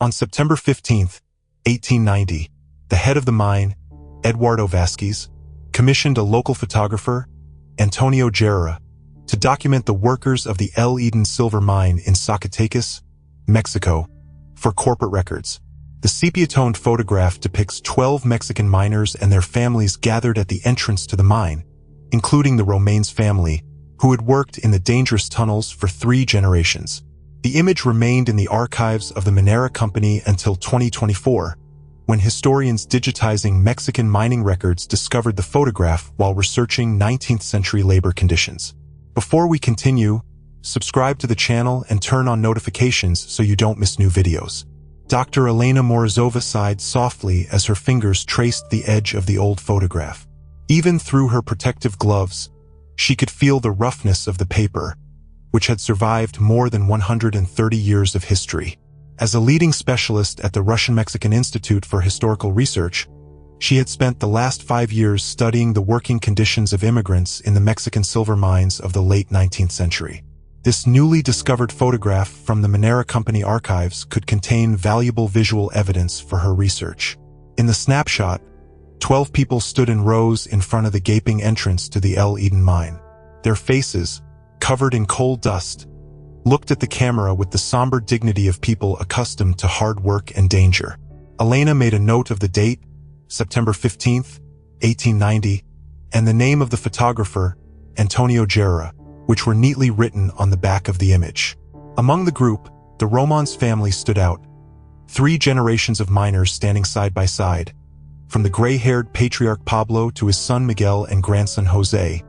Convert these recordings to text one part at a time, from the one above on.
On September 15, 1890, the head of the mine, Eduardo Vasquez, commissioned a local photographer, Antonio Guerra, to document the workers of the El Eden silver mine in Zacatecas, Mexico, for corporate records. The sepia-toned photograph depicts 12 Mexican miners and their families gathered at the entrance to the mine, including the Ramones family, who had worked in the dangerous tunnels for 3 generations. The image remained in the archives of the Minera Company until 2024, when historians digitizing Mexican mining records discovered the photograph while researching 19th-century labor conditions. Before we continue, subscribe to the channel and turn on notifications so you don't miss new videos. Dr. Elena Morozova sighed softly as her fingers traced the edge of the old photograph. Even through her protective gloves, she could feel the roughness of the paper, which had survived more than 130 years of history. As a leading specialist at the Russian-Mexican Institute for Historical Research, she had spent the last 5 years studying the working conditions of immigrants in the Mexican silver mines of the late 19th century. This newly discovered photograph from the Minera Company archives could contain valuable visual evidence for her research. In the snapshot, 12 people stood in rows in front of the gaping entrance to the El Eden mine. Their faces, covered in coal dust, looked at the camera with the somber dignity of people accustomed to hard work and danger. Elena made a note of the date, September 15, 1890, and the name of the photographer, Antonio Guerra, which were neatly written on the back of the image. Among the group, the Ramones family stood out, 3 generations of miners standing side by side, from the gray-haired patriarch Pablo to his son Miguel and grandson Jose,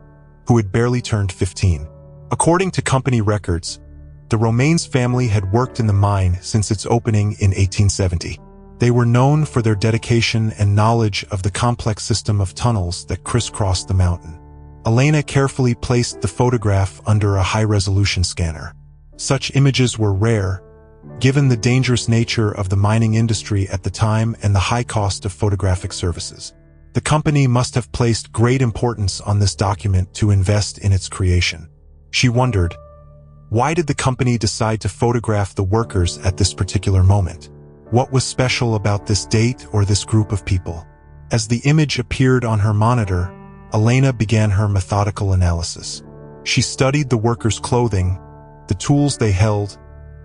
who had barely turned 15. According to company records, the Ramones family had worked in the mine since its opening in 1870. They were known for their dedication and knowledge of the complex system of tunnels that crisscrossed the mountain. Elena carefully placed the photograph under a high-resolution scanner. Such images were rare, given the dangerous nature of the mining industry at the time and the high cost of photographic services. The company must have placed great importance on this document to invest in its creation. She wondered, why did the company decide to photograph the workers at this particular moment? What was special about this date or this group of people? As the image appeared on her monitor, Elena began her methodical analysis. She studied the workers' clothing, the tools they held,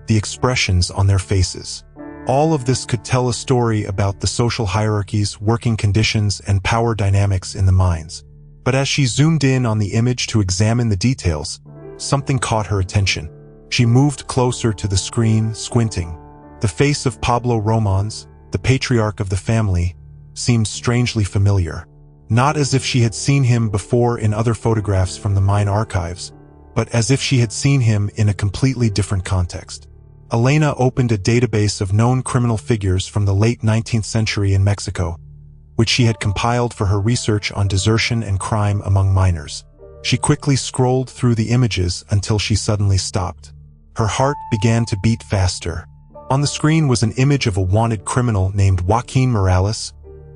the expressions on their faces. All of this could tell a story about the social hierarchies, working conditions, and power dynamics in the mines. But as she zoomed in on the image to examine the details, something caught her attention. She moved closer to the screen, squinting. The face of Pablo Ramones, the patriarch of the family, seemed strangely familiar. Not as if she had seen him before in other photographs from the mine archives, but as if she had seen him in a completely different context. Elena opened a database of known criminal figures from the late 19th century in Mexico, which she had compiled for her research on desertion and crime among miners. She quickly scrolled through the images until she suddenly stopped. Her heart began to beat faster. On the screen was an image of a wanted criminal named Joaquin Morales,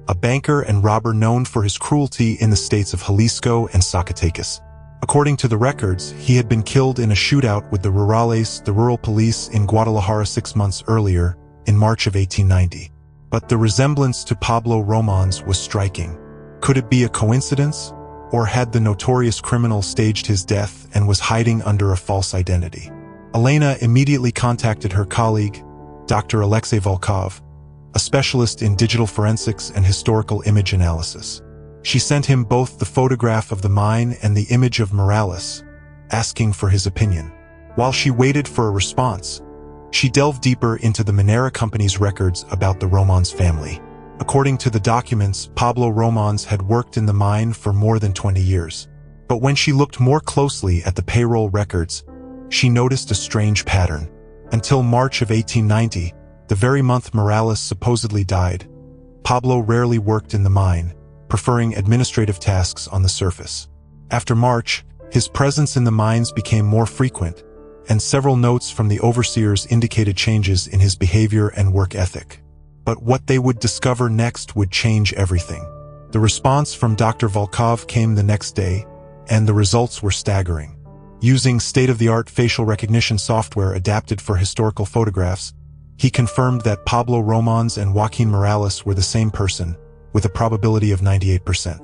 a banker and robber known for his cruelty in the states of Jalisco and Zacatecas. According to the records, he had been killed in a shootout with the Rurales, the rural police in Guadalajara 6 months earlier, in March of 1890. But the resemblance to Pablo Ramones was striking. Could it be a coincidence? Or had the notorious criminal staged his death and was hiding under a false identity? Elena immediately contacted her colleague, Dr. Alexei Volkov, a specialist in digital forensics and historical image analysis. She sent him both the photograph of the mine and the image of Morales, asking for his opinion. While she waited for a response, she delved deeper into the Minera Company's records about the Ramones family. According to the documents, Pablo Ramones had worked in the mine for more than 20 years. But when she looked more closely at the payroll records, she noticed a strange pattern. Until March of 1890, the very month Morales supposedly died, Pablo rarely worked in the mine, preferring administrative tasks on the surface. After March, his presence in the mines became more frequent, and several notes from the overseers indicated changes in his behavior and work ethic. But what they would discover next would change everything. The response from Dr. Volkov came the next day, and the results were staggering. Using state-of-the-art facial recognition software adapted for historical photographs, He confirmed that Pablo Ramones and Joaquin Morales were the same person, with a probability of 98%.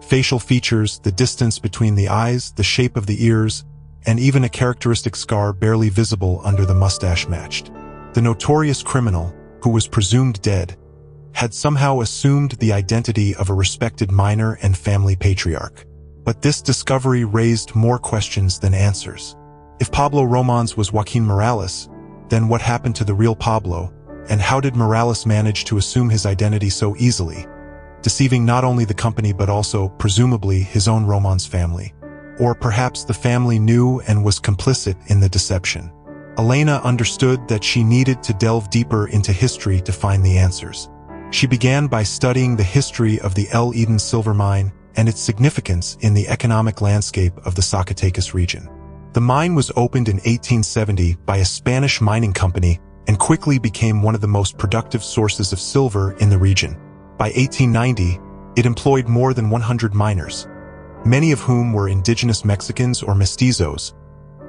Facial features, the distance between the eyes, the shape of the ears, and even a characteristic scar barely visible under the mustache matched. The notorious criminal, who was presumed dead, had somehow assumed the identity of a respected minor and family patriarch. But this discovery raised more questions than answers. If Pablo Ramones was Joaquin Morales, then what happened to the real Pablo, and how did Morales manage to assume his identity so easily, deceiving not only the company but also, presumably, his own Ramones family? Or perhaps the family knew and was complicit in the deception. Elena understood that she needed to delve deeper into history to find the answers. She began by studying the history of the El Eden silver mine and its significance in the economic landscape of the Zacatecas region. The mine was opened in 1870 by a Spanish mining company and quickly became one of the most productive sources of silver in the region. By 1890, it employed more than 100 miners, many of whom were indigenous Mexicans or mestizos,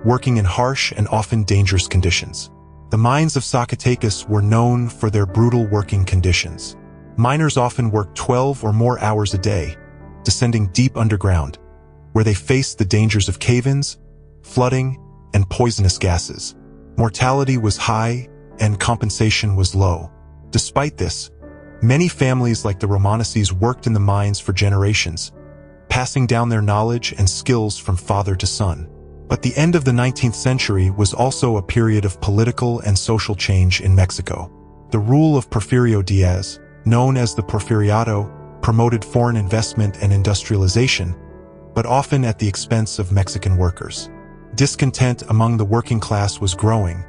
working in harsh and often dangerous conditions. The mines of Zacatecas were known for their brutal working conditions. Miners often worked 12 or more hours a day, descending deep underground, where they faced the dangers of cave-ins, flooding, and poisonous gases. Mortality was high, and compensation was low. Despite this, many families like the Ramones worked in the mines for generations, passing down their knowledge and skills from father to son. But the end of the 19th century was also a period of political and social change in Mexico. The rule of Porfirio Diaz, known as the Porfiriato, promoted foreign investment and industrialization, but often at the expense of Mexican workers. Discontent among the working class was growing,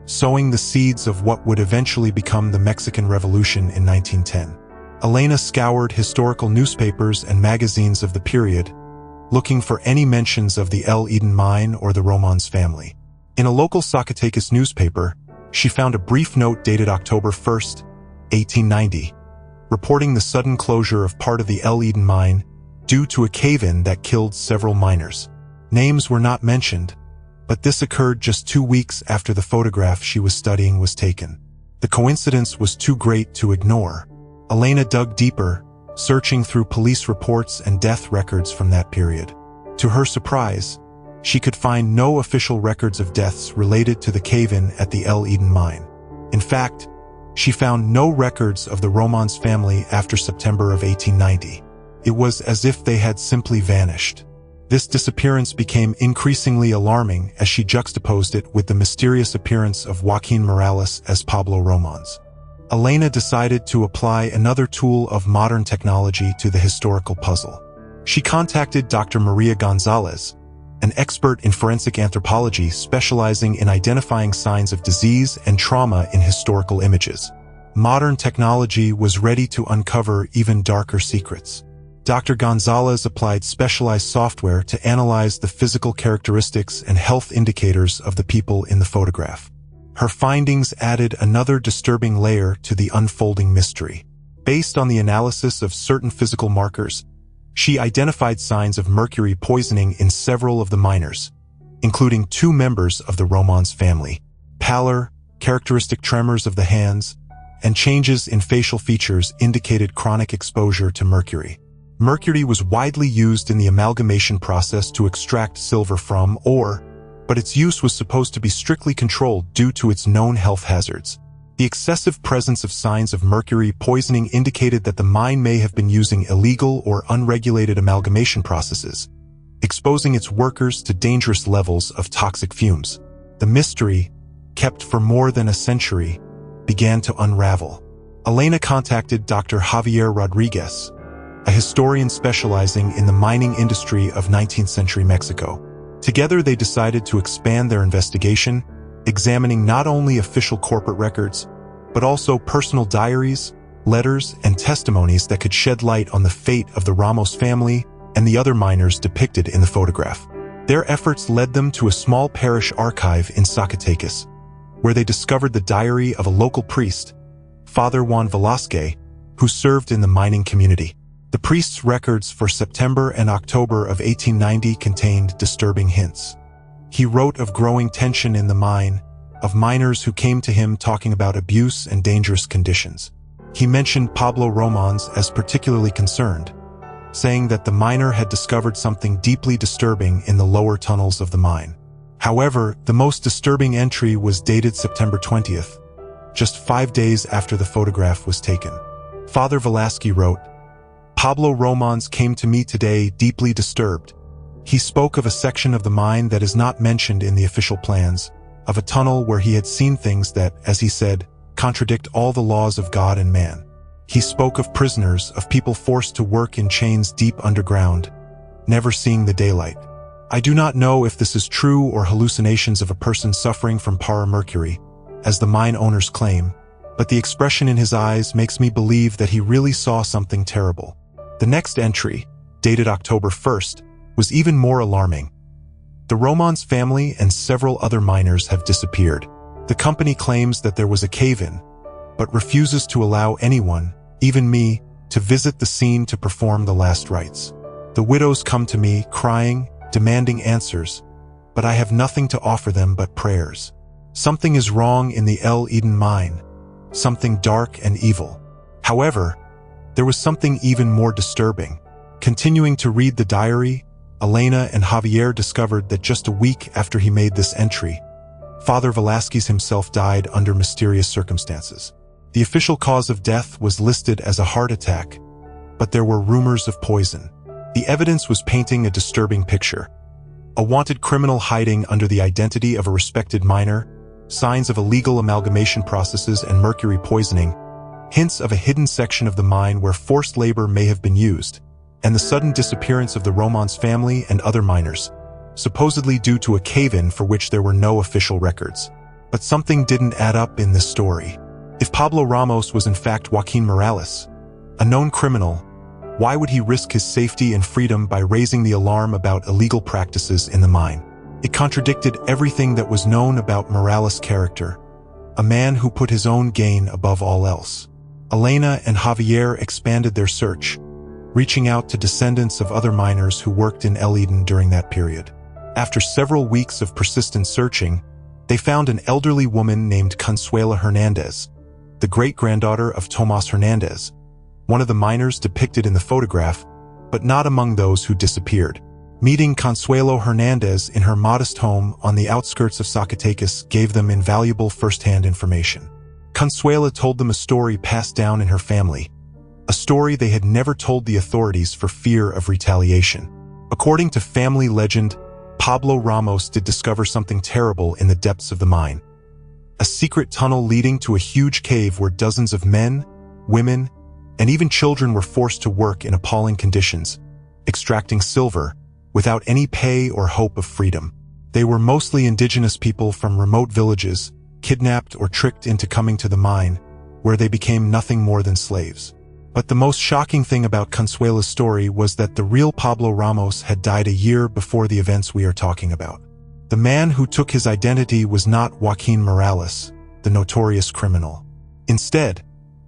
sowing the seeds of what would eventually become the Mexican Revolution in 1910. Elena scoured historical newspapers and magazines of the period, looking for any mentions of the El Eden mine or the Ramones family. In a local Zacatecas newspaper, she found a brief note dated October 1, 1890, reporting the sudden closure of part of the El Eden mine due to a cave-in that killed several miners. Names were not mentioned, but this occurred just 2 weeks after the photograph she was studying was taken. The coincidence was too great to ignore. Elena dug deeper, searching through police reports and death records from that period. To her surprise, she could find no official records of deaths related to the cave-in at the El Eden mine. In fact, she found no records of the Ramones family after September of 1890. It was as if they had simply vanished. This disappearance became increasingly alarming as she juxtaposed it with the mysterious appearance of Joaquin Morales as Pablo Ramones. Elena decided to apply another tool of modern technology to the historical puzzle. She contacted Dr. Maria Gonzalez, an expert in forensic anthropology specializing in identifying signs of disease and trauma in historical images. Modern technology was ready to uncover even darker secrets. Dr. Gonzalez applied specialized software to analyze the physical characteristics and health indicators of the people in the photograph. Her findings added another disturbing layer to the unfolding mystery. Based on the analysis of certain physical markers, she identified signs of mercury poisoning in several of the miners, including 2 members of the Ramones family. Pallor, characteristic tremors of the hands, and changes in facial features indicated chronic exposure to mercury. Mercury was widely used in the amalgamation process to extract silver from ore, but its use was supposed to be strictly controlled due to its known health hazards. The excessive presence of signs of mercury poisoning indicated that the mine may have been using illegal or unregulated amalgamation processes, exposing its workers to dangerous levels of toxic fumes. The mystery, kept for more than a century, began to unravel. Elena contacted Dr. Javier Rodriguez, a historian specializing in the mining industry of 19th century Mexico. Together they decided to expand their investigation, examining not only official corporate records, but also personal diaries, letters, and testimonies that could shed light on the fate of the Ramos family and the other miners depicted in the photograph. Their efforts led them to a small parish archive in Zacatecas, where they discovered the diary of a local priest, Father Juan Velasquez, who served in the mining community. The priest's records for September and October of 1890 contained disturbing hints. He wrote of growing tension in the mine, of miners who came to him talking about abuse and dangerous conditions. He mentioned Pablo Ramones as particularly concerned, saying that the miner had discovered something deeply disturbing in the lower tunnels of the mine. However, the most disturbing entry was dated September 20th, just 5 days after the photograph was taken. Father Velasquez wrote, "Pablo Ramones came to me today deeply disturbed. He spoke of a section of the mine that is not mentioned in the official plans, of a tunnel where he had seen things that, as he said, contradict all the laws of God and man. He spoke of prisoners, of people forced to work in chains deep underground, never seeing the daylight. I do not know if this is true or hallucinations of a person suffering from paramercury, as the mine owners claim, but the expression in his eyes makes me believe that he really saw something terrible." The next entry, dated October 1st, was even more alarming. The Ramones family and several other miners have disappeared. The company claims that there was a cave-in, but refuses to allow anyone, even me, to visit the scene to perform the last rites. The widows come to me, crying, demanding answers, but I have nothing to offer them but prayers. Something is wrong in the El Eden mine, something dark and evil. However, there was something even more disturbing. Continuing to read the diary, Elena and Javier discovered that just a week after he made this entry, Father Velasquez himself died under mysterious circumstances. The official cause of death was listed as a heart attack, but there were rumors of poison. The evidence was painting a disturbing picture. A wanted criminal hiding under the identity of a respected miner, signs of illegal amalgamation processes and mercury poisoning, hints of a hidden section of the mine where forced labor may have been used, and the sudden disappearance of the Ramones family and other miners, supposedly due to a cave-in for which there were no official records. But something didn't add up in this story. If Pablo Ramos was in fact Joaquin Morales, a known criminal, why would he risk his safety and freedom by raising the alarm about illegal practices in the mine? It contradicted everything that was known about Morales' character, a man who put his own gain above all else. Elena and Javier expanded their search, reaching out to descendants of other miners who worked in El Eden during that period. After several weeks of persistent searching, they found an elderly woman named Consuela Hernandez, the great-granddaughter of Tomas Hernandez, one of the miners depicted in the photograph, but not among those who disappeared. Meeting Consuelo Hernandez in her modest home on the outskirts of Zacatecas gave them invaluable first-hand information. Consuela told them a story passed down in her family, a story they had never told the authorities for fear of retaliation. According to family legend, Pablo Ramos did discover something terrible in the depths of the mine. A secret tunnel leading to a huge cave where dozens of men, women, and even children were forced to work in appalling conditions, extracting silver without any pay or hope of freedom. They were mostly indigenous people from remote villages, kidnapped or tricked into coming to the mine, where they became nothing more than slaves. But the most shocking thing about Consuela's story was that the real Pablo Ramos had died a year before the events we are talking about. The man who took his identity was not Joaquin Morales, the notorious criminal. Instead,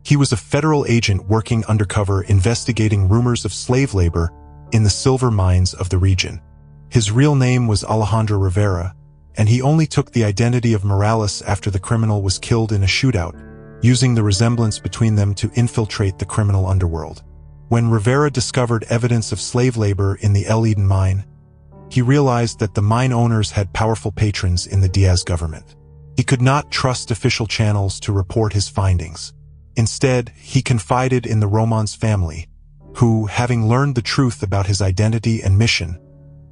he was a federal agent working undercover investigating rumors of slave labor in the silver mines of the region. His real name was Alejandro Rivera, and he only took the identity of Morales after the criminal was killed in a shootout, using the resemblance between them to infiltrate the criminal underworld. When Rivera discovered evidence of slave labor in the El Eden mine, he realized that the mine owners had powerful patrons in the Diaz government. He could not trust official channels to report his findings. Instead, he confided in the Ramones family, who, having learned the truth about his identity and mission,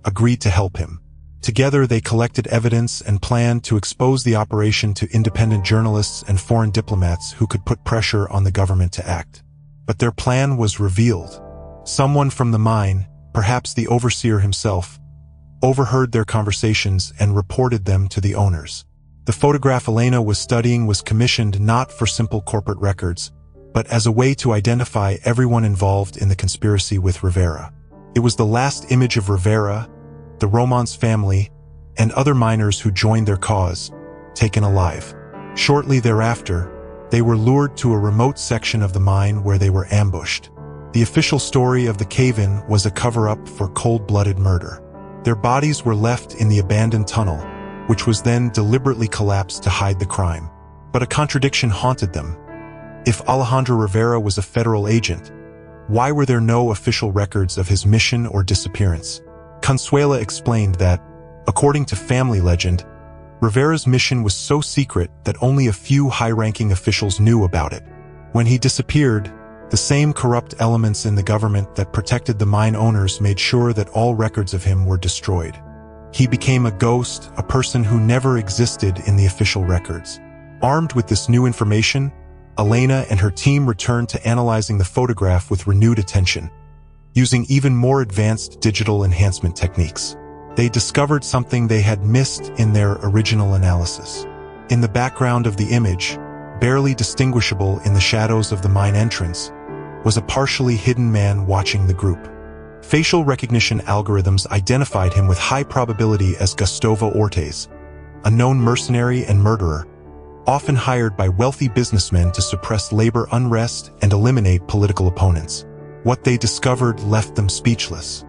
agreed to help him. Together, they collected evidence and planned to expose the operation to independent journalists and foreign diplomats who could put pressure on the government to act. But their plan was revealed. Someone from the mine, perhaps the overseer himself, overheard their conversations and reported them to the owners. The photograph Elena was studying was commissioned not for simple corporate records, but as a way to identify everyone involved in the conspiracy with Rivera. It was the last image of Rivera, the Ramones family, and other miners who joined their cause, taken alive. Shortly thereafter, they were lured to a remote section of the mine where they were ambushed. The official story of the cave-in was a cover-up for cold-blooded murder. Their bodies were left in the abandoned tunnel, which was then deliberately collapsed to hide the crime. But a contradiction haunted them. If Alejandro Rivera was a federal agent, why were there no official records of his mission or disappearance? Consuela explained that, according to family legend, Rivera's mission was so secret that only a few high-ranking officials knew about it. When he disappeared, the same corrupt elements in the government that protected the mine owners made sure that all records of him were destroyed. He became a ghost, a person who never existed in the official records. Armed with this new information, Elena and her team returned to analyzing the photograph with renewed attention, using even more advanced digital enhancement techniques. They discovered something they had missed in their original analysis. In the background of the image, barely distinguishable in the shadows of the mine entrance, was a partially hidden man watching the group. Facial recognition algorithms identified him with high probability as Gustavo Ortiz, a known mercenary and murderer, often hired by wealthy businessmen to suppress labor unrest and eliminate political opponents. What they discovered left them speechless.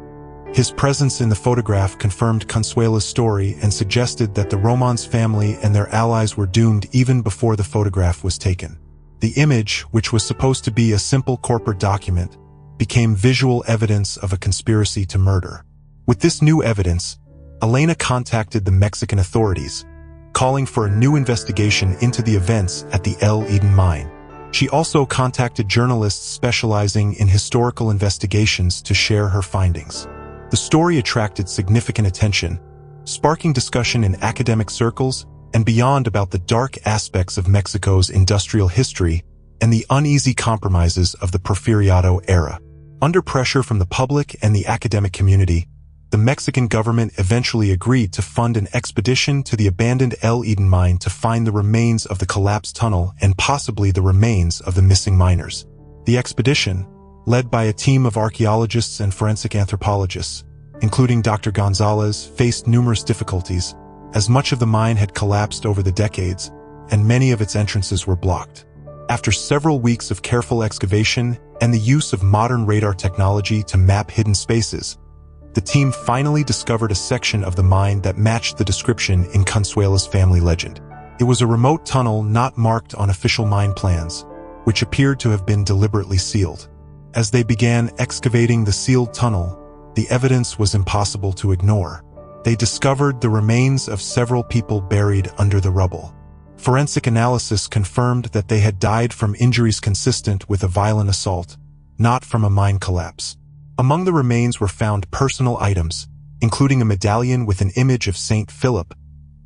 His presence in the photograph confirmed Consuela's story and suggested that the Ramones family and their allies were doomed even before the photograph was taken. The image, which was supposed to be a simple corporate document, became visual evidence of a conspiracy to murder. With this new evidence, Elena contacted the Mexican authorities, calling for a new investigation into the events at the El Eden mine. She also contacted journalists specializing in historical investigations to share her findings. The story attracted significant attention, sparking discussion in academic circles and beyond about the dark aspects of Mexico's industrial history and the uneasy compromises of the Porfiriato era. Under pressure from the public and the academic community, the Mexican government eventually agreed to fund an expedition to the abandoned El Eden mine to find the remains of the collapsed tunnel and possibly the remains of the missing miners. The expedition, led by a team of archaeologists and forensic anthropologists, including Dr. Gonzalez, faced numerous difficulties, as much of the mine had collapsed over the decades, and many of its entrances were blocked. After several weeks of careful excavation and the use of modern radar technology to map hidden spaces, the team finally discovered a section of the mine that matched the description in Consuela's family legend. It was a remote tunnel not marked on official mine plans, which appeared to have been deliberately sealed. As they began excavating the sealed tunnel, the evidence was impossible to ignore. They discovered the remains of several people buried under the rubble. Forensic analysis confirmed that they had died from injuries consistent with a violent assault, not from a mine collapse. Among the remains were found personal items, including a medallion with an image of Saint Philip,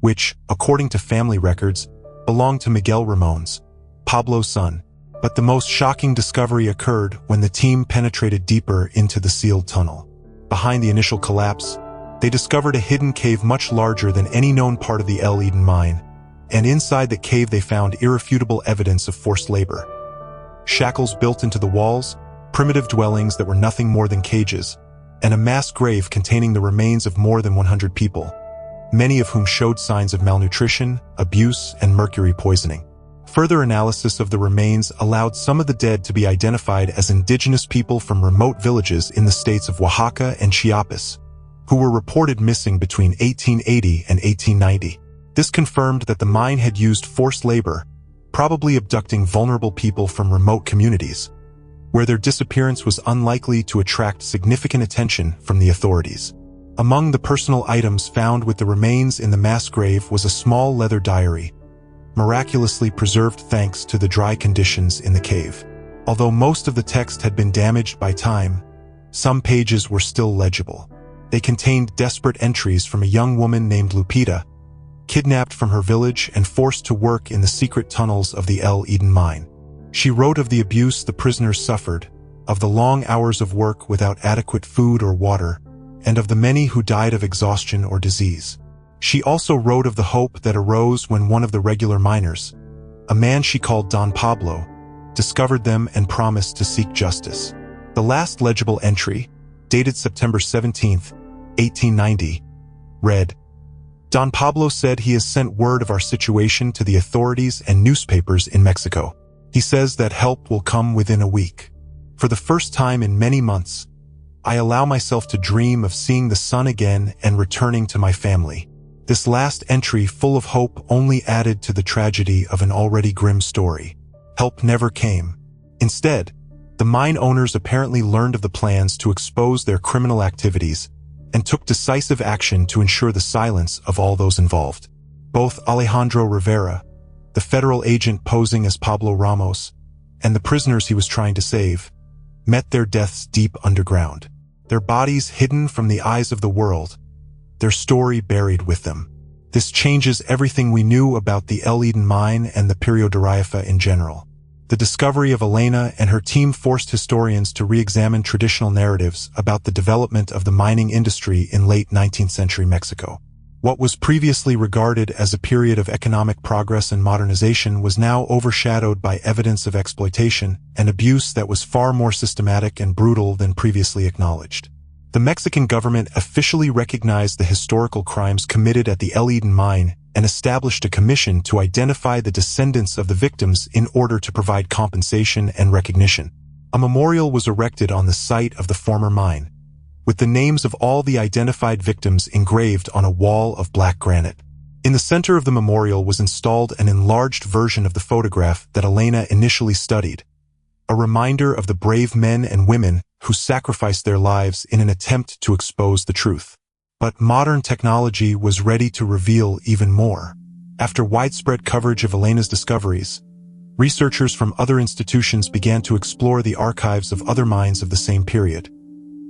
which, according to family records, belonged to Miguel Ramones, Pablo's son. But the most shocking discovery occurred when the team penetrated deeper into the sealed tunnel. Behind the initial collapse, they discovered a hidden cave much larger than any known part of the El Eden mine, and inside the cave they found irrefutable evidence of forced labor. Shackles built into the walls, primitive dwellings that were nothing more than cages, and a mass grave containing the remains of more than 100 people, many of whom showed signs of malnutrition, abuse, and mercury poisoning. Further analysis of the remains allowed some of the dead to be identified as indigenous people from remote villages in the states of Oaxaca and Chiapas, who were reported missing between 1880 and 1890. This confirmed that the mine had used forced labor, probably abducting vulnerable people from remote communities, where their disappearance was unlikely to attract significant attention from the authorities. Among the personal items found with the remains in the mass grave was a small leather diary, miraculously preserved thanks to the dry conditions in the cave. Although most of the text had been damaged by time, some pages were still legible. They contained desperate entries from a young woman named Lupita, kidnapped from her village and forced to work in the secret tunnels of the El Eden mine. She wrote of the abuse the prisoners suffered, of the long hours of work without adequate food or water, and of the many who died of exhaustion or disease. She also wrote of the hope that arose when one of the regular miners, a man she called Don Pablo, discovered them and promised to seek justice. The last legible entry, dated September 17, 1890, read, "Don Pablo said he has sent word of our situation to the authorities and newspapers in Mexico. He says that help will come within a week. For the first time in many months, I allow myself to dream of seeing the sun again and returning to my family. This last entry, full of hope, only added to the tragedy of an already grim story. Help never came. Instead, the mine owners apparently learned of the plans to expose their criminal activities and took decisive action to ensure the silence of all those involved. Both Alejandro Rivera, the federal agent posing as Pablo Ramos, and the prisoners he was trying to save, met their deaths deep underground. Their bodies hidden from the eyes of the world, their story buried with them. This changes everything we knew about the El Eden mine and the Periodo de Riafa in general. The discovery of Elena and her team forced historians to re-examine traditional narratives about the development of the mining industry in late 19th century Mexico. What was previously regarded as a period of economic progress and modernization was now overshadowed by evidence of exploitation and abuse that was far more systematic and brutal than previously acknowledged. The Mexican government officially recognized the historical crimes committed at the El Eden mine and established a commission to identify the descendants of the victims in order to provide compensation and recognition. A memorial was erected on the site of the former mine, with the names of all the identified victims engraved on a wall of black granite. In the center of the memorial was installed an enlarged version of the photograph that Elena initially studied, a reminder of the brave men and women who sacrificed their lives in an attempt to expose the truth. But modern technology was ready to reveal even more. After widespread coverage of Elena's discoveries, researchers from other institutions began to explore the archives of other mines of the same period,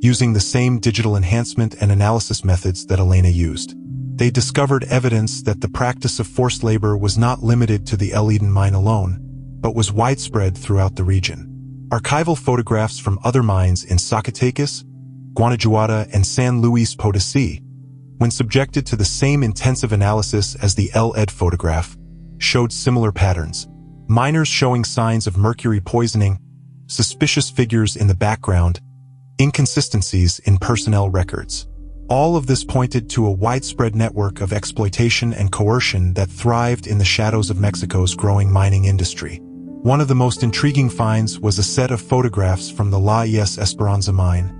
using the same digital enhancement and analysis methods that Elena used. They discovered evidence that the practice of forced labor was not limited to the El Eden mine alone, but was widespread throughout the region. Archival photographs from other mines in Zacatecas, Guanajuato, and San Luis Potosí, when subjected to the same intensive analysis as the El Ed photograph, showed similar patterns. Miners showing signs of mercury poisoning, suspicious figures in the background, inconsistencies in personnel records. All of this pointed to a widespread network of exploitation and coercion that thrived in the shadows of Mexico's growing mining industry. One of the most intriguing finds was a set of photographs from the La Esperanza mine,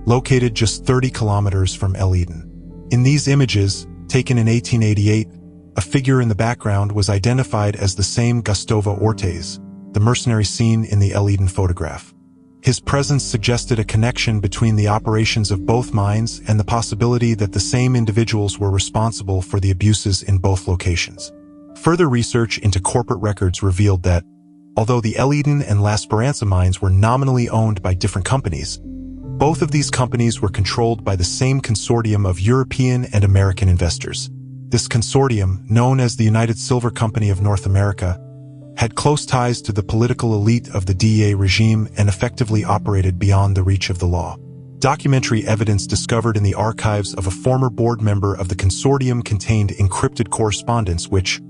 located just 30 kilometers from El Eden. In these images, taken in 1888, a figure in the background was identified as the same Gustavo Ortiz, the mercenary seen in the El Eden photograph. His presence suggested a connection between the operations of both mines and the possibility that the same individuals were responsible for the abuses in both locations. Further research into corporate records revealed that, although the El Eden and La Esperanza mines were nominally owned by different companies, both of these companies were controlled by the same consortium of European and American investors. This consortium, known as the United Silver Company of North America, had close ties to the political elite of the DEA regime and effectively operated beyond the reach of the law. Documentary evidence discovered in the archives of a former board member of the consortium contained encrypted correspondence which,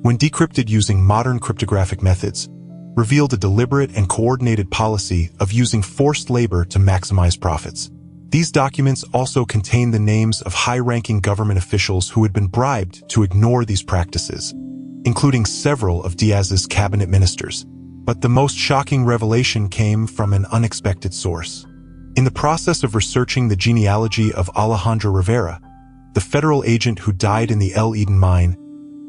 when decrypted using modern cryptographic methods, revealed a deliberate and coordinated policy of using forced labor to maximize profits. These documents also contain the names of high-ranking government officials who had been bribed to ignore these practices, including several of Diaz's cabinet ministers. But the most shocking revelation came from an unexpected source. In the process of researching the genealogy of Alejandro Rivera, the federal agent who died in the El Eden mine,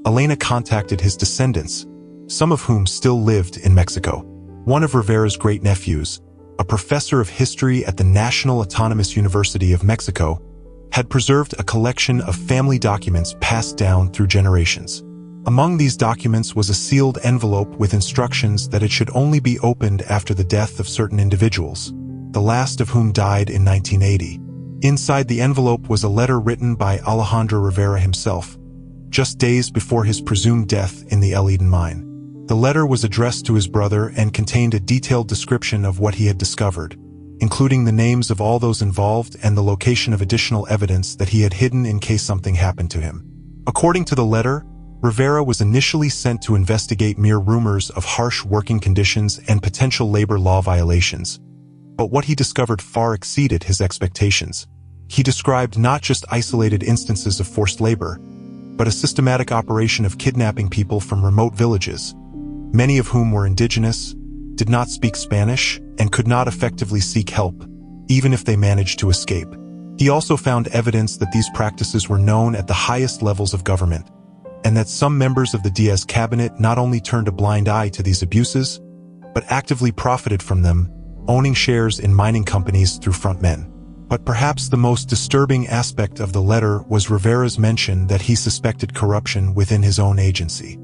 Elena contacted his descendants, some of whom still lived in Mexico. One of Rivera's great-nephews, a professor of history at the National Autonomous University of Mexico, had preserved a collection of family documents passed down through generations. Among these documents was a sealed envelope with instructions that it should only be opened after the death of certain individuals, the last of whom died in 1980. Inside the envelope was a letter written by Alejandro Rivera himself, just days before his presumed death in the El Eden mine. The letter was addressed to his brother and contained a detailed description of what he had discovered, including the names of all those involved and the location of additional evidence that he had hidden in case something happened to him. According to the letter, Rivera was initially sent to investigate mere rumors of harsh working conditions and potential labor law violations. But what he discovered far exceeded his expectations. He described not just isolated instances of forced labor, but a systematic operation of kidnapping people from remote villages, many of whom were indigenous, did not speak Spanish, and could not effectively seek help, even if they managed to escape. He also found evidence that these practices were known at the highest levels of government, and that some members of the Diaz cabinet not only turned a blind eye to these abuses, but actively profited from them, owning shares in mining companies through frontmen. But perhaps the most disturbing aspect of the letter was Rivera's mention that he suspected corruption within his own agency.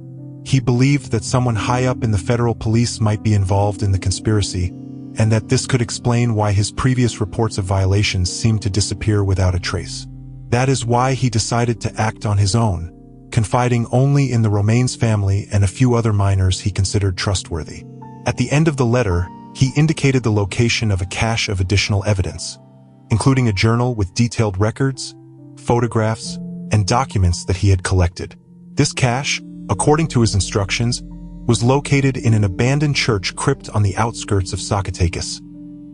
He believed that someone high up in the federal police might be involved in the conspiracy, and that this could explain why his previous reports of violations seemed to disappear without a trace. That is why he decided to act on his own, confiding only in the Romanes family and a few other miners he considered trustworthy. At the end of the letter, he indicated the location of a cache of additional evidence, including a journal with detailed records, photographs, and documents that he had collected. This cache, according to his instructions, was located in an abandoned church crypt on the outskirts of Zacatecas,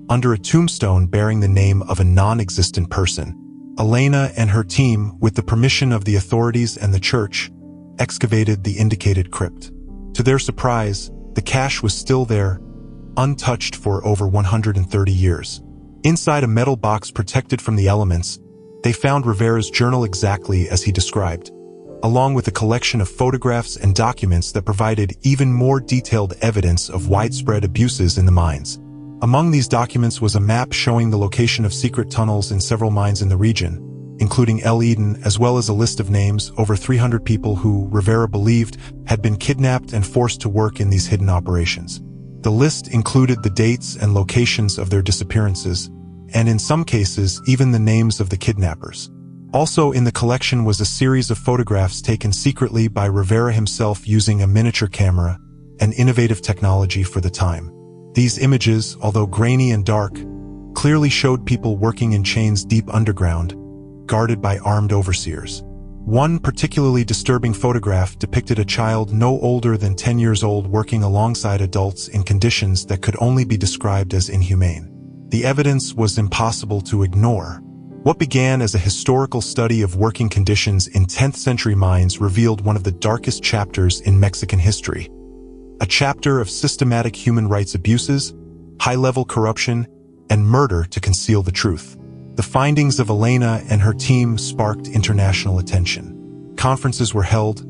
under a tombstone bearing the name of a non-existent person. Elena and her team, with the permission of the authorities and the church, excavated the indicated crypt. To their surprise, the cache was still there, untouched for over 130 years. Inside a metal box protected from the elements, they found Rivera's journal exactly as he described, along with a collection of photographs and documents that provided even more detailed evidence of widespread abuses in the mines. Among these documents was a map showing the location of secret tunnels in several mines in the region, including El Eden, as well as a list of names, over 300 people who Rivera believed had been kidnapped and forced to work in these hidden operations. The list included the dates and locations of their disappearances, and in some cases, even the names of the kidnappers. Also in the collection was a series of photographs taken secretly by Rivera himself using a miniature camera, an innovative technology for the time. These images, although grainy and dark, clearly showed people working in chains deep underground, guarded by armed overseers. One particularly disturbing photograph depicted a child no older than 10 years old working alongside adults in conditions that could only be described as inhumane. The evidence was impossible to ignore. What began as a historical study of working conditions in 10th century mines revealed one of the darkest chapters in Mexican history. A chapter of systematic human rights abuses, high-level corruption, and murder to conceal the truth. The findings of Elena and her team sparked international attention. Conferences were held,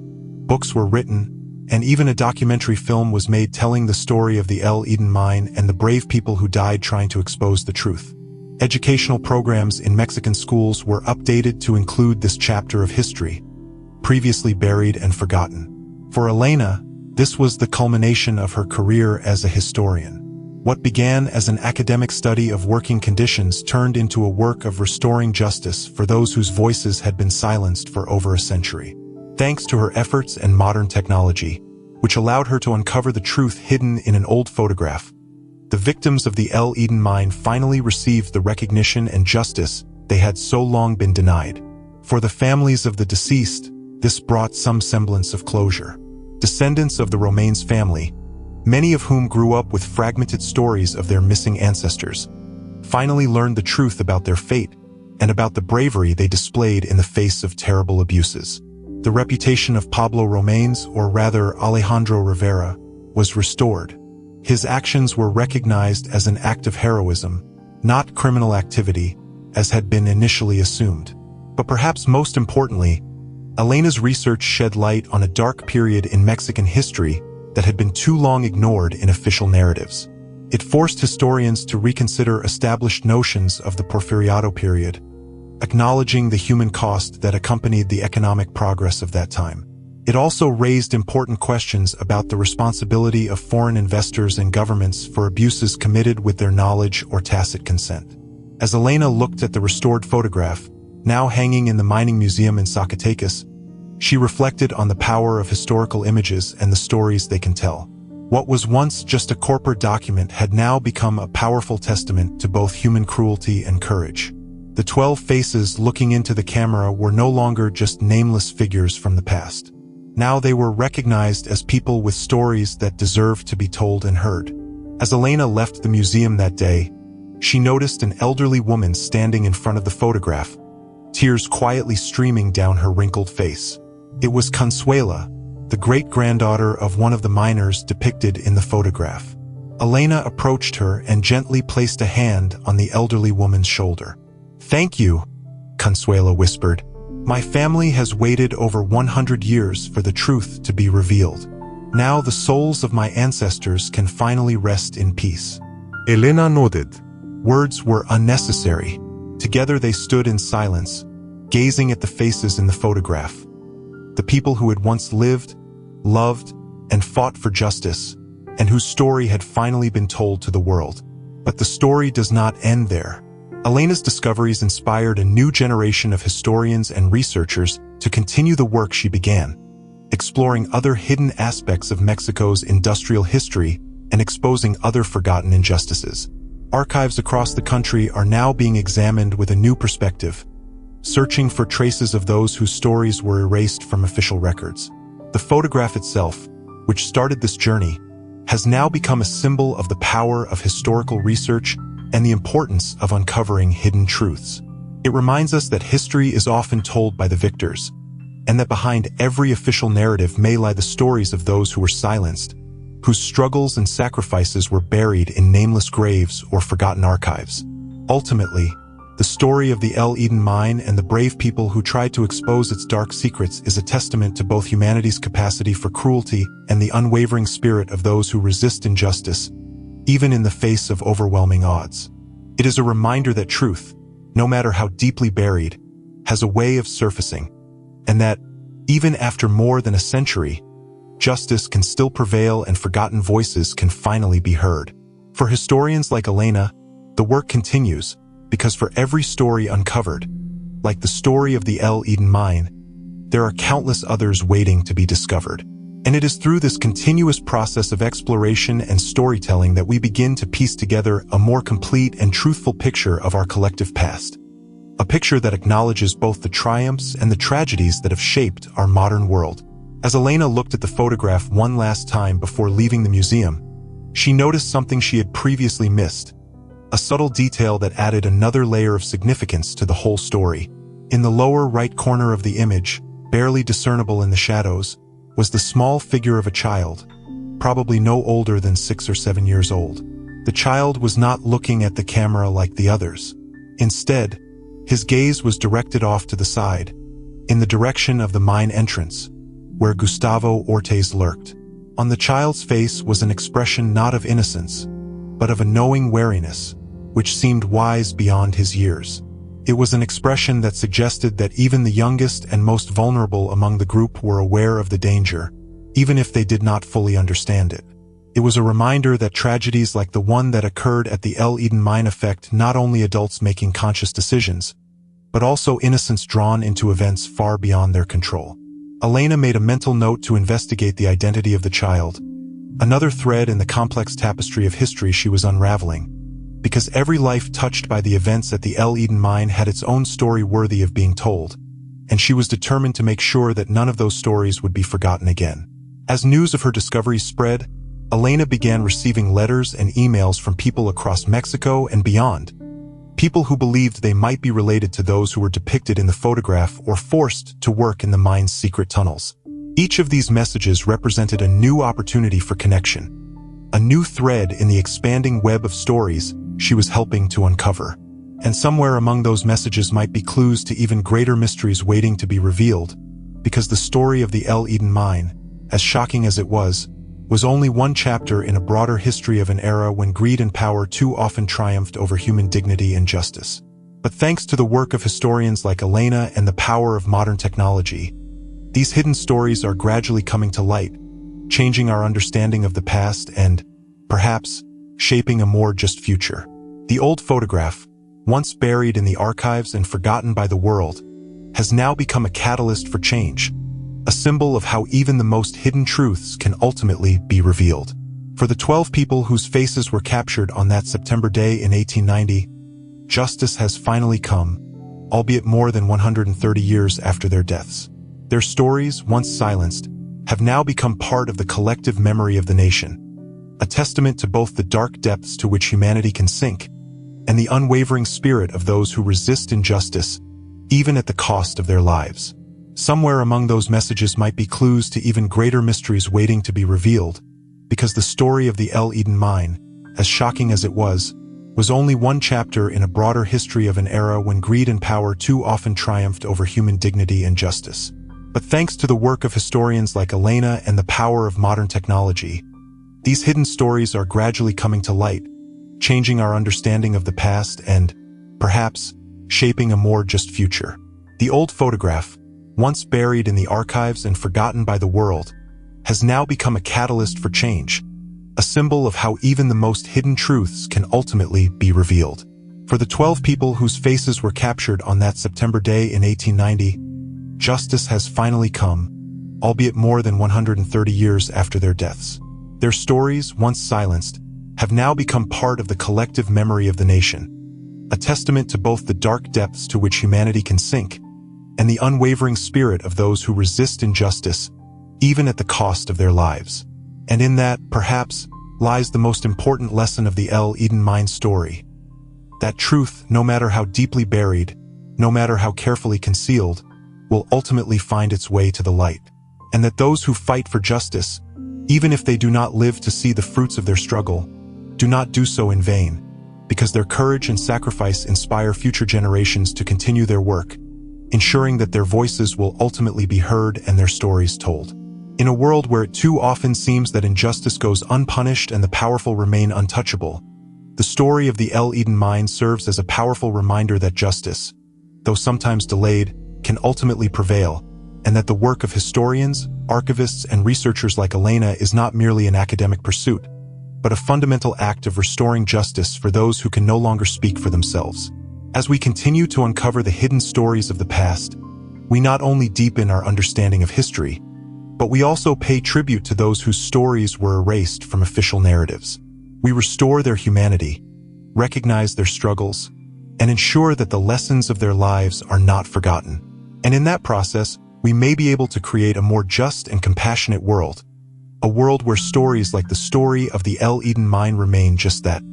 books were written, and even a documentary film was made telling the story of the El Eden mine and the brave people who died trying to expose the truth. Educational programs in Mexican schools were updated to include this chapter of history, previously buried and forgotten. For Elena, this was the culmination of her career as a historian. What began as an academic study of working conditions turned into a work of restoring justice for those whose voices had been silenced for over a century. Thanks to her efforts and modern technology, which allowed her to uncover the truth hidden in an old photograph, the victims of the El Eden mine finally received the recognition and justice they had so long been denied. For the families of the deceased, this brought some semblance of closure. Descendants of the Romanes family, many of whom grew up with fragmented stories of their missing ancestors, finally learned the truth about their fate and about the bravery they displayed in the face of terrible abuses. The reputation of Pablo Romanes, or rather Alejandro Rivera, was restored. His actions were recognized as an act of heroism, not criminal activity, as had been initially assumed. But perhaps most importantly, Elena's research shed light on a dark period in Mexican history that had been too long ignored in official narratives. It forced historians to reconsider established notions of the Porfiriato period, acknowledging the human cost that accompanied the economic progress of that time. It also raised important questions about the responsibility of foreign investors and governments for abuses committed with their knowledge or tacit consent. As Elena looked at the restored photograph, now hanging in the mining museum in Zacatecas, she reflected on the power of historical images and the stories they can tell. What was once just a corporate document had now become a powerful testament to both human cruelty and courage. The 12 faces looking into the camera were no longer just nameless figures from the past. Now they were recognized as people with stories that deserved to be told and heard. As Elena left the museum that day, she noticed an elderly woman standing in front of the photograph, tears quietly streaming down her wrinkled face. It was Consuela, the great-granddaughter of one of the miners depicted in the photograph. Elena approached her and gently placed a hand on the elderly woman's shoulder. "Thank you," Consuelo whispered. My family has waited over 100 years for the truth to be revealed. Now the souls of my ancestors can finally rest in peace. Elena nodded. Words were unnecessary. Together they stood in silence, gazing at the faces in the photograph. The people who had once lived, loved, and fought for justice, and whose story had finally been told to the world. But the story does not end there. Elena's discoveries inspired a new generation of historians and researchers to continue the work she began, exploring other hidden aspects of Mexico's industrial history and exposing other forgotten injustices. Archives across the country are now being examined with a new perspective, searching for traces of those whose stories were erased from official records. The photograph itself, which started this journey, has now become a symbol of the power of historical research and the importance of uncovering hidden truths. It reminds us that history is often told by the victors, and that behind every official narrative may lie the stories of those who were silenced, whose struggles and sacrifices were buried in nameless graves or forgotten archives. Ultimately, the story of the El Eden mine and the brave people who tried to expose its dark secrets is a testament to both humanity's capacity for cruelty and the unwavering spirit of those who resist injustice, even in the face of overwhelming odds. It is a reminder that truth, no matter how deeply buried, has a way of surfacing, and that, even after more than a century, justice can still prevail and forgotten voices can finally be heard. For historians like Elena, the work continues, because for every story uncovered, like the story of the El Eden mine, there are countless others waiting to be discovered. And it is through this continuous process of exploration and storytelling that we begin to piece together a more complete and truthful picture of our collective past. A picture that acknowledges both the triumphs and the tragedies that have shaped our modern world. As Elena looked at the photograph one last time before leaving the museum, she noticed something she had previously missed, a subtle detail that added another layer of significance to the whole story. In the lower right corner of the image, barely discernible in the shadows, was the small figure of a child, probably no older than 6 or 7 years old. The child was not looking at the camera like the others. Instead, his gaze was directed off to the side, in the direction of the mine entrance, where Gustavo Ortiz lurked. On the child's face was an expression not of innocence, but of a knowing wariness, which seemed wise beyond his years. It was an expression that suggested that even the youngest and most vulnerable among the group were aware of the danger, even if they did not fully understand it. It was a reminder that tragedies like the one that occurred at the El Eden mine affect not only adults making conscious decisions, but also innocents drawn into events far beyond their control. Elena made a mental note to investigate the identity of the child, another thread in the complex tapestry of history she was unraveling, because every life touched by the events at the El Eden mine had its own story worthy of being told, and she was determined to make sure that none of those stories would be forgotten again. As news of her discoveries spread, Elena began receiving letters and emails from people across Mexico and beyond, people who believed they might be related to those who were depicted in the photograph or forced to work in the mine's secret tunnels. Each of these messages represented a new opportunity for connection, a new thread in the expanding web of stories she was helping to uncover. And somewhere among those messages might be clues to even greater mysteries waiting to be revealed, because the story of the El Eden mine, as shocking as it was only one chapter in a broader history of an era when greed and power too often triumphed over human dignity and justice. But thanks to the work of historians like Elena and the power of modern technology, these hidden stories are gradually coming to light, changing our understanding of the past and, perhaps, shaping a more just future. The old photograph, once buried in the archives and forgotten by the world, has now become a catalyst for change, a symbol of how even the most hidden truths can ultimately be revealed. For the 12 people whose faces were captured on that September day in 1890, justice has finally come, albeit more than 130 years after their deaths. Their stories, once silenced, have now become part of the collective memory of the nation, a testament to both the dark depths to which humanity can sink and the unwavering spirit of those who resist injustice, even at the cost of their lives. Somewhere among those messages might be clues to even greater mysteries waiting to be revealed, because the story of the El Eden mine, as shocking as it was was only one chapter in a broader history of an era when greed and power too often triumphed over human dignity and justice. But thanks to the work of historians like Elena and the power of modern technology, these hidden stories are gradually coming to light, changing our understanding of the past and, perhaps, shaping a more just future. The old photograph, once buried in the archives and forgotten by the world, has now become a catalyst for change, a symbol of how even the most hidden truths can ultimately be revealed. For the 12 people whose faces were captured on that September day in 1890, justice has finally come, albeit more than 130 years after their deaths. Their stories, once silenced, have now become part of the collective memory of the nation, a testament to both the dark depths to which humanity can sink and the unwavering spirit of those who resist injustice, even at the cost of their lives. And in that, perhaps, lies the most important lesson of the El Eden Mine story. That truth, no matter how deeply buried, no matter how carefully concealed, will ultimately find its way to the light. And that those who fight for justice, even if they do not live to see the fruits of their struggle, do not do so in vain, because their courage and sacrifice inspire future generations to continue their work, ensuring that their voices will ultimately be heard and their stories told. In a world where it too often seems that injustice goes unpunished and the powerful remain untouchable, the story of the El Eden Mine serves as a powerful reminder that justice, though sometimes delayed, can ultimately prevail, and that the work of historians, archivists, and researchers like Elena is not merely an academic pursuit, but a fundamental act of restoring justice for those who can no longer speak for themselves. As we continue to uncover the hidden stories of the past, we not only deepen our understanding of history, but we also pay tribute to those whose stories were erased from official narratives. We restore their humanity, recognize their struggles, and ensure that the lessons of their lives are not forgotten. And in that process, we may be able to create a more just and compassionate world, a world where stories like the story of the El Eden Mine remain just that,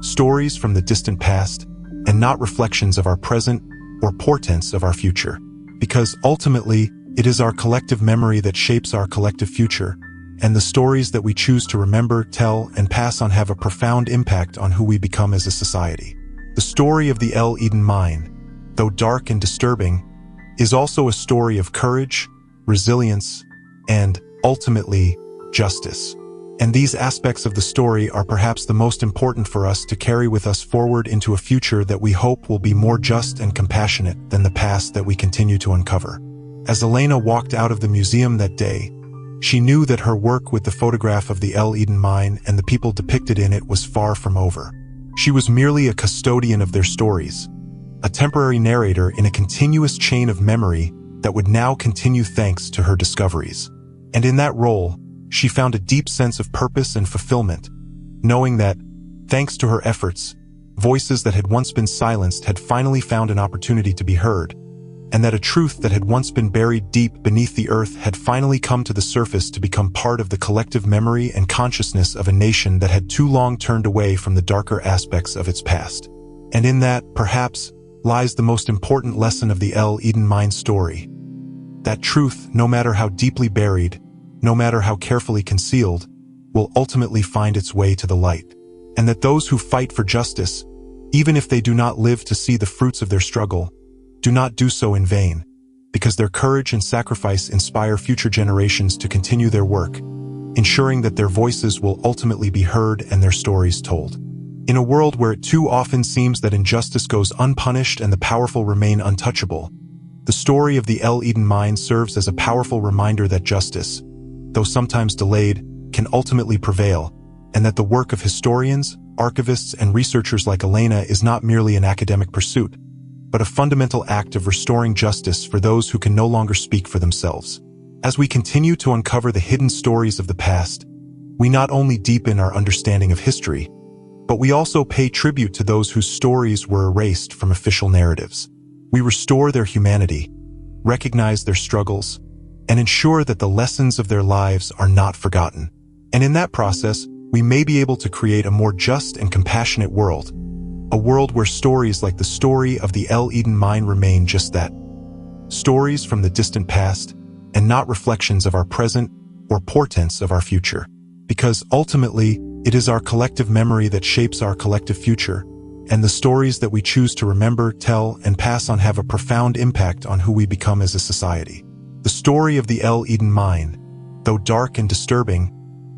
stories from the distant past, and not reflections of our present or portents of our future. Because ultimately, it is our collective memory that shapes our collective future, and the stories that we choose to remember, tell, and pass on have a profound impact on who we become as a society. The story of the El Eden Mine, though dark and disturbing, is also a story of courage, resilience, and, ultimately, justice. And these aspects of the story are perhaps the most important for us to carry with us forward into a future that we hope will be more just and compassionate than the past that we continue to uncover. As Elena walked out of the museum that day, she knew that her work with the photograph of the El Eden Mine and the people depicted in it was far from over. She was merely a custodian of their stories, a temporary narrator in a continuous chain of memory that would now continue thanks to her discoveries. And in that role, she found a deep sense of purpose and fulfillment, knowing that, thanks to her efforts, voices that had once been silenced had finally found an opportunity to be heard, and that a truth that had once been buried deep beneath the earth had finally come to the surface to become part of the collective memory and consciousness of a nation that had too long turned away from the darker aspects of its past. And in that, perhaps, lies the most important lesson of the El Eden Mine story. That truth, no matter how deeply buried, no matter how carefully concealed, will ultimately find its way to the light. And that those who fight for justice, even if they do not live to see the fruits of their struggle, do not do so in vain, because their courage and sacrifice inspire future generations to continue their work, ensuring that their voices will ultimately be heard and their stories told. In a world where it too often seems that injustice goes unpunished and the powerful remain untouchable, the story of the El Eden Mine serves as a powerful reminder that justice, though sometimes delayed, can ultimately prevail, and that the work of historians, archivists, and researchers like Elena is not merely an academic pursuit, but a fundamental act of restoring justice for those who can no longer speak for themselves. As we continue to uncover the hidden stories of the past, we not only deepen our understanding of history, but we also pay tribute to those whose stories were erased from official narratives. We restore their humanity, recognize their struggles, and ensure that the lessons of their lives are not forgotten. And in that process, we may be able to create a more just and compassionate world, a world where stories like the story of the El Eden Mine remain just that, stories from the distant past, and not reflections of our present or portents of our future. Because ultimately, It is our collective memory that shapes our collective future, and the stories that we choose to remember, tell, and pass on have a profound impact on who we become as a society. The story of the El Eden mine, though dark and disturbing,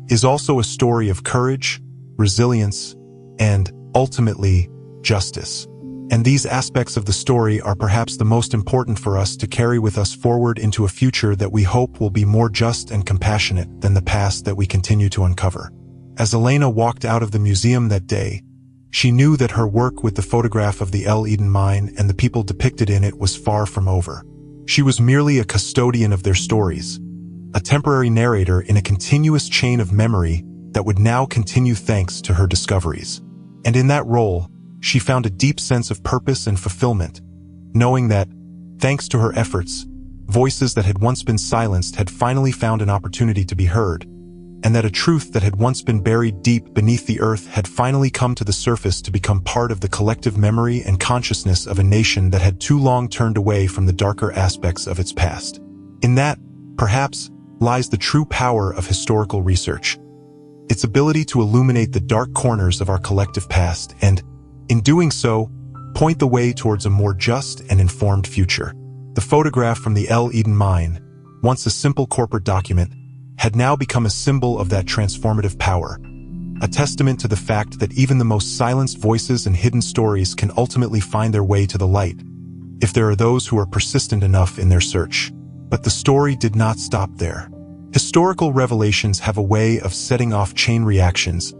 is also a story of courage, resilience, and, ultimately, justice. And these aspects of the story are perhaps the most important for us to carry with us forward into a future that we hope will be more just and compassionate than the past that we continue to uncover. As Elena walked out of the museum that day, she knew that her work with the photograph of the El Eden mine and the people depicted in it was far from over. She was merely a custodian of their stories, a temporary narrator in a continuous chain of memory that would now continue thanks to her discoveries. And in that role, she found a deep sense of purpose and fulfillment, knowing that, thanks to her efforts, voices that had once been silenced had finally found an opportunity to be heard, and that a truth that had once been buried deep beneath the earth had finally come to the surface to become part of the collective memory and consciousness of a nation that had too long turned away from the darker aspects of its past. In that, perhaps, lies the true power of historical research. Its ability to illuminate the dark corners of our collective past and, in doing so, point the way towards a more just and informed future. The photograph from the El Eden mine, once a simple corporate document, had now become a symbol of that transformative power, a testament to the fact that even the most silenced voices and hidden stories can ultimately find their way to the light, if there are those who are persistent enough in their search. But the story did not stop there. Historical revelations have a way of setting off chain reactions,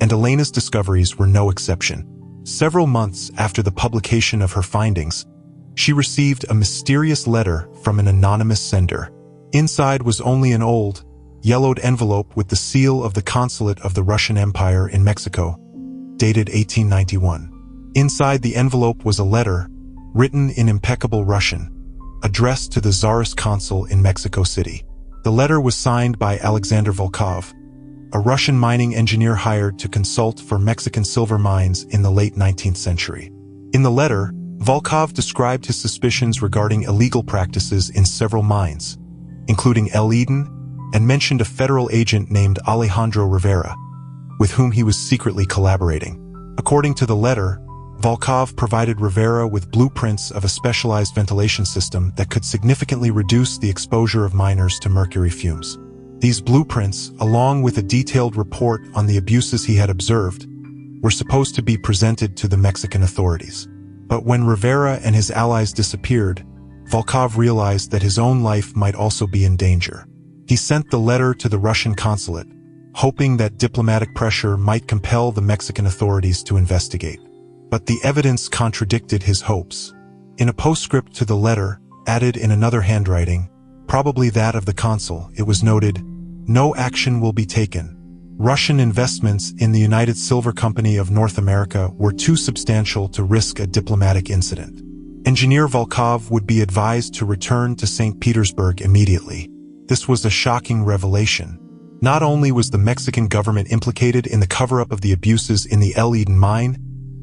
and Elena's discoveries were no exception. Several months after the publication of her findings, she received a mysterious letter from an anonymous sender. Inside was only an old, yellowed envelope with the seal of the consulate of the Russian Empire in Mexico, dated 1891. Inside the envelope was a letter, written in impeccable Russian, addressed to the Tsarist consul in Mexico City. The letter was signed by Alexander Volkov, a Russian mining engineer hired to consult for Mexican silver mines in the late 19th century. In the letter, Volkov described his suspicions regarding illegal practices in several mines, including El Eden, and mentioned a federal agent named Alejandro Rivera, with whom he was secretly collaborating. According to the letter, Volkov provided Rivera with blueprints of a specialized ventilation system that could significantly reduce the exposure of miners to mercury fumes. These blueprints, along with a detailed report on the abuses he had observed, were supposed to be presented to the Mexican authorities. But when Rivera and his allies disappeared, Volkov realized that his own life might also be in danger. He sent the letter to the Russian consulate, hoping that diplomatic pressure might compel the Mexican authorities to investigate. But the evidence contradicted his hopes. In a postscript to the letter, added in another handwriting, probably that of the consul, it was noted, "No action will be taken. Russian investments in the United Silver Company of North America were too substantial to risk a diplomatic incident. Engineer Volkov would be advised to return to St. Petersburg immediately." This was a shocking revelation. Not only was the Mexican government implicated in the cover-up of the abuses in the El Eden mine,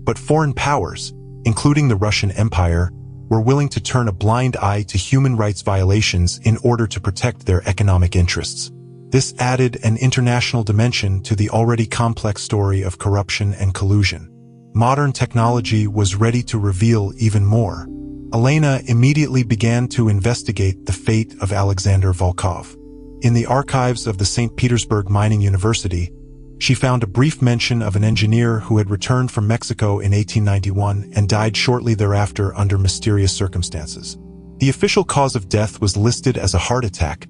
but foreign powers, including the Russian Empire, were willing to turn a blind eye to human rights violations in order to protect their economic interests. This added an international dimension to the already complex story of corruption and collusion. Modern technology was ready to reveal even more. Elena immediately began to investigate the fate of Alexander Volkov. In the archives of the St. Petersburg Mining University, she found a brief mention of an engineer who had returned from Mexico in 1891 and died shortly thereafter under mysterious circumstances. The official cause of death was listed as a heart attack,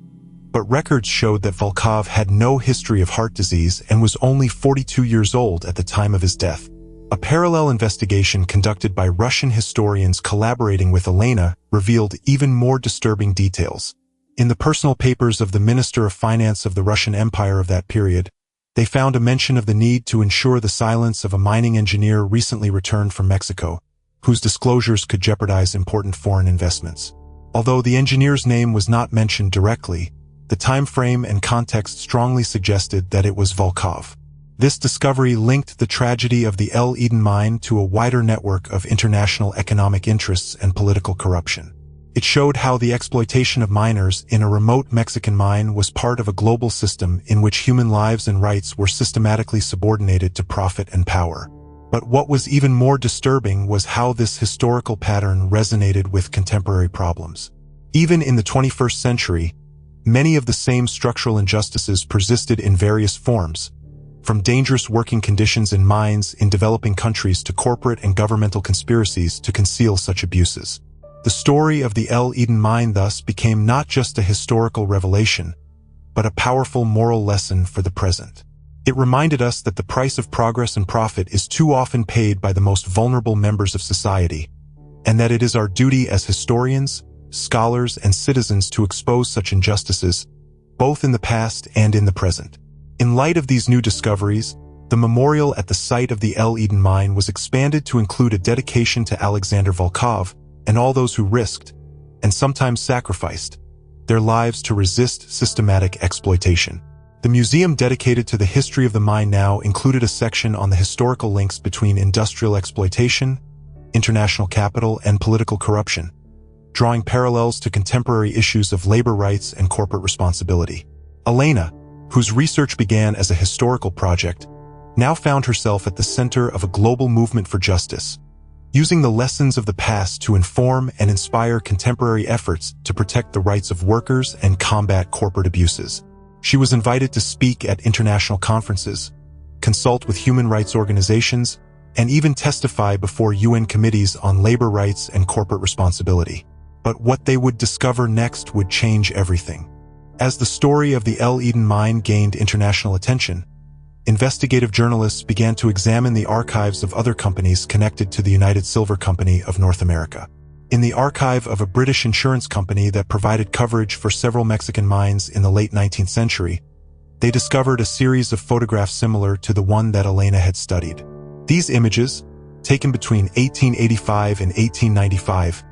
but records showed that Volkov had no history of heart disease and was only 42 years old at the time of his death. A parallel investigation conducted by Russian historians collaborating with Elena revealed even more disturbing details. In the personal papers of the Minister of Finance of the Russian Empire of that period, they found a mention of the need to ensure the silence of a mining engineer recently returned from Mexico, whose disclosures could jeopardize important foreign investments. Although the engineer's name was not mentioned directly, the time frame and context strongly suggested that it was Volkov. This discovery linked the tragedy of the El Eden mine to a wider network of international economic interests and political corruption. It showed how the exploitation of miners in a remote Mexican mine was part of a global system in which human lives and rights were systematically subordinated to profit and power. But what was even more disturbing was how this historical pattern resonated with contemporary problems. Even in the 21st century, many of the same structural injustices persisted in various forms, from dangerous working conditions in mines in developing countries to corporate and governmental conspiracies to conceal such abuses. The story of the El Eden mine thus became not just a historical revelation, but a powerful moral lesson for the present. It reminded us that the price of progress and profit is too often paid by the most vulnerable members of society, and that it is our duty as historians, scholars, and citizens to expose such injustices, both in the past and in the present. In light of these new discoveries, the memorial at the site of the El Eden mine was expanded to include a dedication to Alexander Volkov and all those who risked, and sometimes sacrificed, their lives to resist systematic exploitation. The museum dedicated to the history of the mine now included a section on the historical links between industrial exploitation, international capital, and political corruption, drawing parallels to contemporary issues of labor rights and corporate responsibility. Elena, whose research began as a historical project, now found herself at the center of a global movement for justice, using the lessons of the past to inform and inspire contemporary efforts to protect the rights of workers and combat corporate abuses. She was invited to speak at international conferences, consult with human rights organizations, and even testify before UN committees on labor rights and corporate responsibility. But what they would discover next would change everything. As the story of the El Eden mine gained international attention, investigative journalists began to examine the archives of other companies connected to the United Silver Company of North America. In the archive of a British insurance company that provided coverage for several Mexican mines in the late 19th century, they discovered a series of photographs similar to the one that Elena had studied. These images, taken between 1885 and 1895,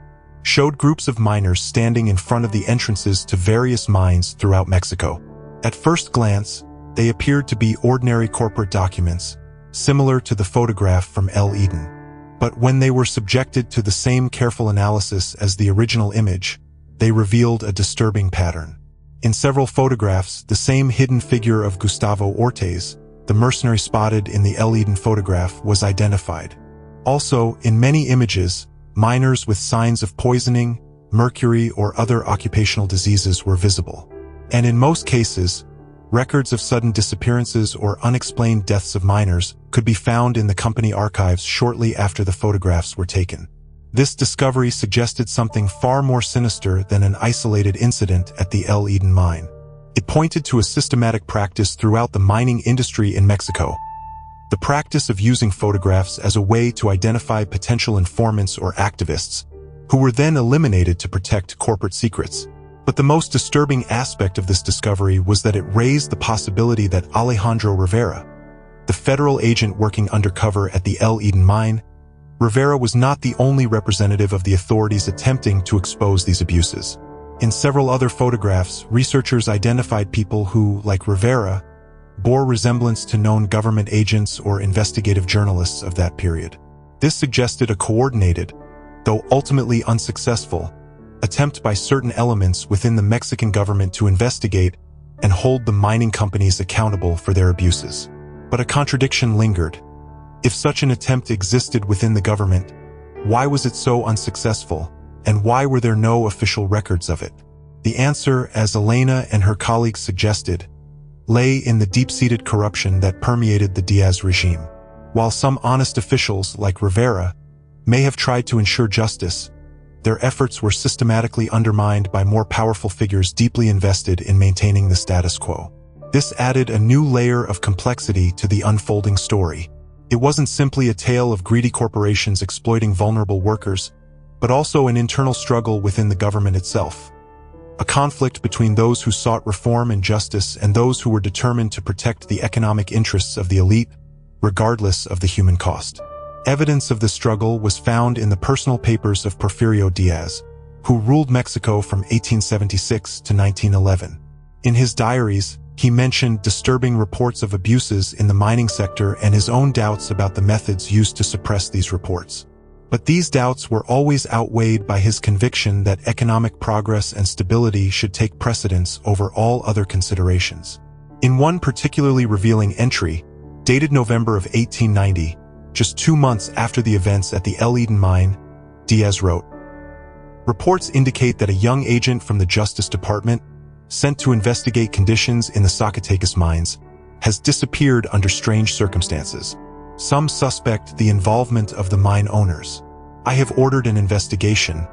showed groups of miners standing in front of the entrances to various mines throughout Mexico. At first glance, they appeared to be ordinary corporate documents, similar to the photograph from El Eden. But when they were subjected to the same careful analysis as the original image, they revealed a disturbing pattern. In several photographs, the same hidden figure of Gustavo Ortiz, the mercenary spotted in the El Eden photograph, was identified. Also, in many images, miners with signs of poisoning, mercury, or other occupational diseases were visible. And in most cases, records of sudden disappearances or unexplained deaths of miners could be found in the company archives shortly after the photographs were taken. This discovery suggested something far more sinister than an isolated incident at the El Eden mine. It pointed to a systematic practice throughout the mining industry in Mexico. The practice of using photographs as a way to identify potential informants or activists, who were then eliminated to protect corporate secrets. But the most disturbing aspect of this discovery was that it raised the possibility that Alejandro Rivera, the federal agent working undercover at the El Eden mine, Rivera was not the only representative of the authorities attempting to expose these abuses. In several other photographs, researchers identified people who, like Rivera, bore resemblance to known government agents or investigative journalists of that period. This suggested a coordinated, though ultimately unsuccessful, attempt by certain elements within the Mexican government to investigate and hold the mining companies accountable for their abuses. But a contradiction lingered. If such an attempt existed within the government, why was it so unsuccessful, and why were there no official records of it? The answer, as Elena and her colleagues suggested, lay in the deep-seated corruption that permeated the Diaz regime. While some honest officials, like Rivera, may have tried to ensure justice, their efforts were systematically undermined by more powerful figures deeply invested in maintaining the status quo. This added a new layer of complexity to the unfolding story. It wasn't simply a tale of greedy corporations exploiting vulnerable workers, but also an internal struggle within the government itself. A conflict between those who sought reform and justice and those who were determined to protect the economic interests of the elite, regardless of the human cost. Evidence of this struggle was found in the personal papers of Porfirio Diaz, who ruled Mexico from 1876 to 1911. In his diaries, he mentioned disturbing reports of abuses in the mining sector and his own doubts about the methods used to suppress these reports. But these doubts were always outweighed by his conviction that economic progress and stability should take precedence over all other considerations. In one particularly revealing entry, dated November of 1890, just 2 months after the events at the El Eden mine, Diaz wrote, "Reports indicate that a young agent from the Justice Department, sent to investigate conditions in the Zacatecas mines, has disappeared under strange circumstances. Some suspect the involvement of the mine owners. I have ordered an investigation,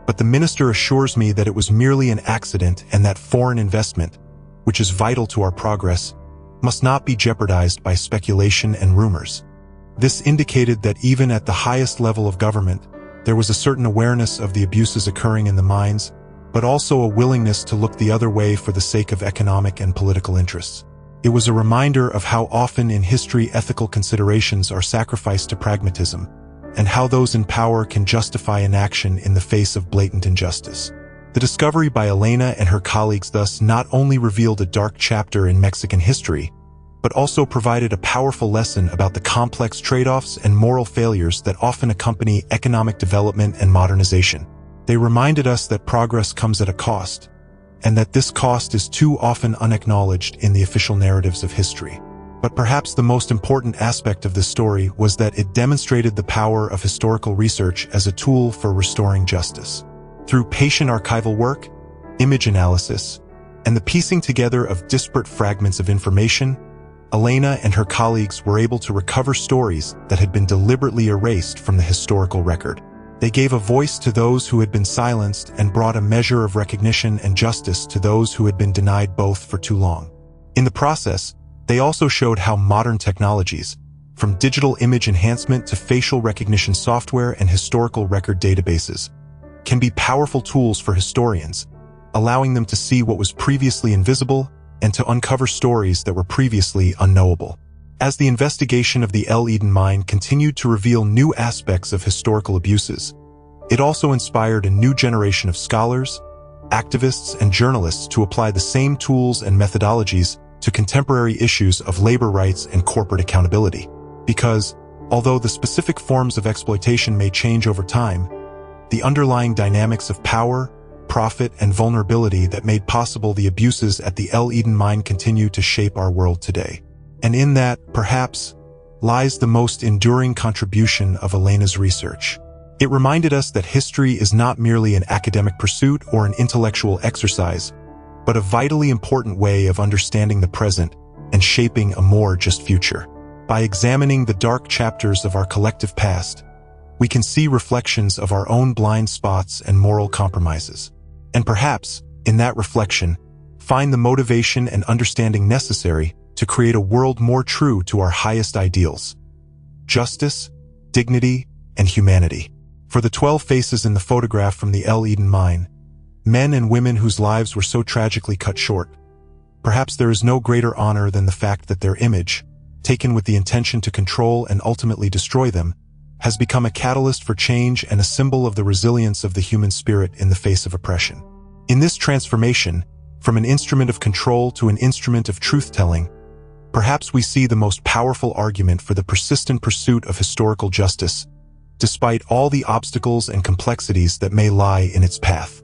but the minister assures me that it was merely an accident and that foreign investment, which is vital to our progress, must not be jeopardized by speculation and rumors." This indicated that even at the highest level of government, there was a certain awareness of the abuses occurring in the mines, but also a willingness to look the other way for the sake of economic and political interests. It was a reminder of how often in history ethical considerations are sacrificed to pragmatism, and how those in power can justify inaction in the face of blatant injustice. The discovery by Elena and her colleagues thus not only revealed a dark chapter in Mexican history, but also provided a powerful lesson about the complex trade-offs and moral failures that often accompany economic development and modernization. They reminded us that progress comes at a cost, and that this cost is too often unacknowledged in the official narratives of history. But perhaps the most important aspect of this story was that it demonstrated the power of historical research as a tool for restoring justice. Through patient archival work, image analysis, and the piecing together of disparate fragments of information, Elena and her colleagues were able to recover stories that had been deliberately erased from the historical record. They gave a voice to those who had been silenced and brought a measure of recognition and justice to those who had been denied both for too long. In the process, they also showed how modern technologies, from digital image enhancement to facial recognition software and historical record databases, can be powerful tools for historians, allowing them to see what was previously invisible and to uncover stories that were previously unknowable. As the investigation of the El Eden mine continued to reveal new aspects of historical abuses, it also inspired a new generation of scholars, activists, and journalists to apply the same tools and methodologies to contemporary issues of labor rights and corporate accountability. Because, although the specific forms of exploitation may change over time, the underlying dynamics of power, profit, and vulnerability that made possible the abuses at the El Eden mine continue to shape our world today. And in that, perhaps, lies the most enduring contribution of Elena's research. It reminded us that history is not merely an academic pursuit or an intellectual exercise, but a vitally important way of understanding the present and shaping a more just future. By examining the dark chapters of our collective past, we can see reflections of our own blind spots and moral compromises. And perhaps, in that reflection, find the motivation and understanding necessary to create a world more true to our highest ideals: justice, dignity, and humanity. For the 12 faces in the photograph from the El Eden mine, men and women whose lives were so tragically cut short, perhaps there is no greater honor than the fact that their image, taken with the intention to control and ultimately destroy them, has become a catalyst for change and a symbol of the resilience of the human spirit in the face of oppression. In this transformation, from an instrument of control to an instrument of truth-telling, perhaps we see the most powerful argument for the persistent pursuit of historical justice, despite all the obstacles and complexities that may lie in its path.